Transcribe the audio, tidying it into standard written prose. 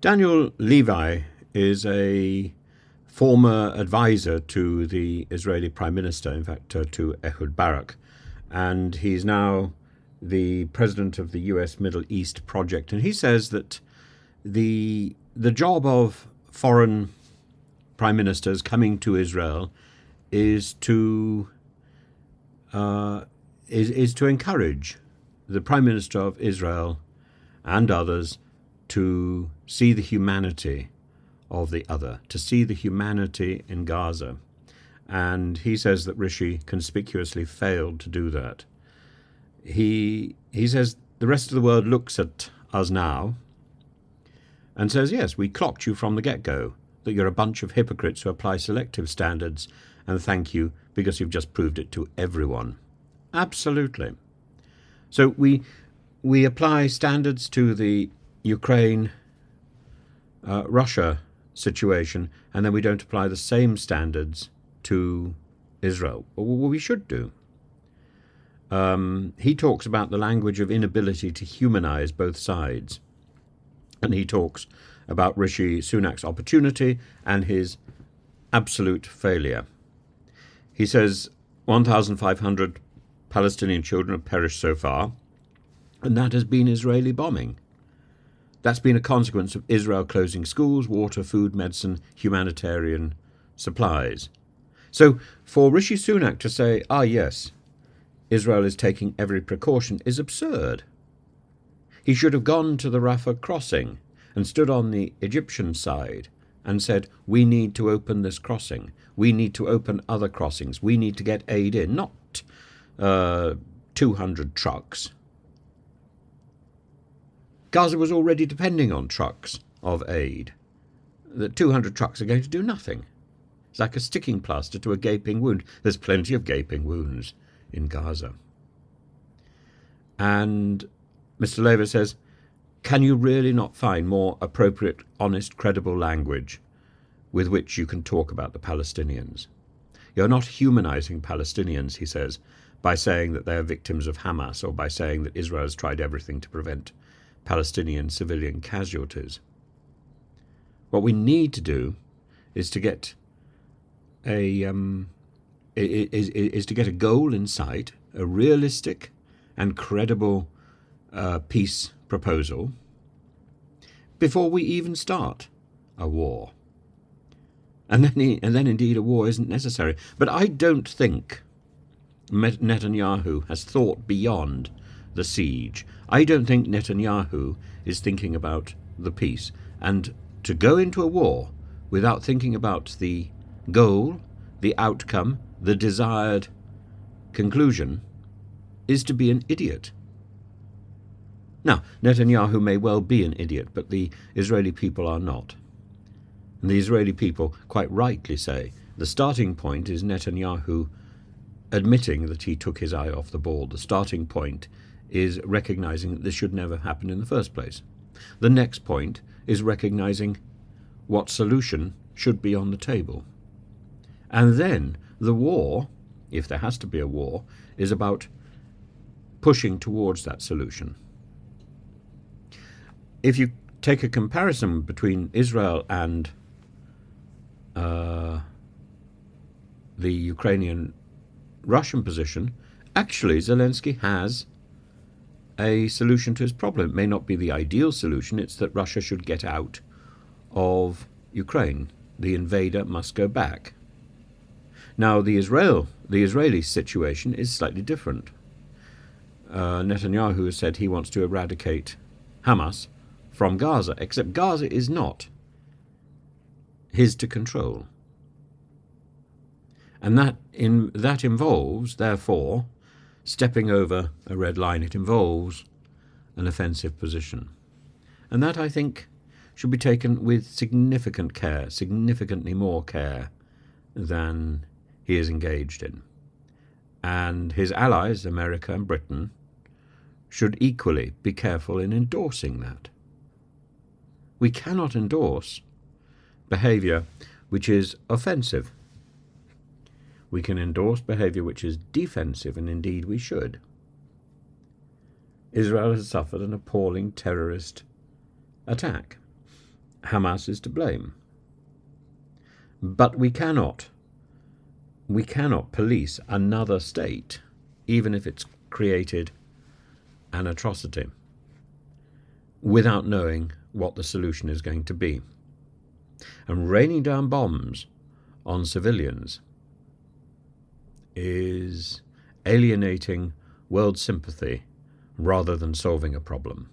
Daniel Levy is a former advisor to the Israeli Prime Minister, in fact, to Ehud Barak, and he's now the president of the US Middle East Project. And he says that the job of foreign prime ministers coming to Israel is to encourage the Prime Minister of Israel and others to see the humanity of the other, to see the humanity in Gaza. And he says that Rishi conspicuously failed to do that. He says the rest of the world looks at us now and says, yes, we clocked you from the get-go, that you're a bunch of hypocrites who apply selective standards, and thank you because you've just proved it to everyone. Absolutely. So we apply standards to the Ukraine-Russia situation, and then we don't apply the same standards to Israel. Well, we should do. He talks about the language of inability to humanize both sides. And he talks about Rishi Sunak's opportunity and his absolute failure. He says 1,500 Palestinian children have perished so far, and that has been Israeli bombing. That's been a consequence of Israel closing schools, water, food, medicine, humanitarian supplies. So for Rishi Sunak to say, yes, Israel is taking every precaution, is absurd. He should have gone to the Rafah crossing and stood on the Egyptian side and said, we need to open this crossing. We need to open other crossings. We need to get aid in, not 200 trucks. Gaza was already depending on trucks of aid. The 200 trucks are going to do nothing. It's like a sticking plaster to a gaping wound. There's plenty of gaping wounds in Gaza. And Mr. Levy says, can you really not find more appropriate, honest, credible language with which you can talk about the Palestinians? You're not humanizing Palestinians, he says, by saying that they are victims of Hamas or by saying that Israel has tried everything to prevent Palestinian civilian casualties. What we need to do is to get a goal in sight, a realistic and credible peace proposal before we even start a war. And then indeed a war isn't necessary. But I don't think Netanyahu has thought beyond the siege. I don't think Netanyahu is thinking about the peace. And to go into a war without thinking about the goal, the outcome, the desired conclusion is to be an idiot. Now, Netanyahu may well be an idiot, but the Israeli people are not. And the Israeli people quite rightly say the starting point is Netanyahu admitting that he took his eye off the ball. The starting point is recognizing that this should never happen in the first place. The next point is recognizing what solution should be on the table. And then the war, if there has to be a war, is about pushing towards that solution. If you take a comparison between Israel and the Ukrainian-Russian position, actually Zelensky has a solution to his problem. It may not be the ideal solution. It's that Russia should get out of Ukraine. The invader must go back. Now, the Israeli situation is slightly different. Netanyahu has said he wants to eradicate Hamas from Gaza, except Gaza is not his to control. And that involves, therefore, stepping over a red line. It involves an offensive position. And that, I think, should be taken with significant care, significantly more care than he is engaged in. And his allies, America and Britain, should equally be careful in endorsing that. We cannot endorse behavior which is offensive. We can endorse behavior which is defensive, and indeed we should. Israel has suffered an appalling terrorist attack. Hamas is to blame. But we cannot police another state, even if it's created an atrocity, without knowing what the solution is going to be. And raining down bombs on civilians is alienating world sympathy rather than solving a problem.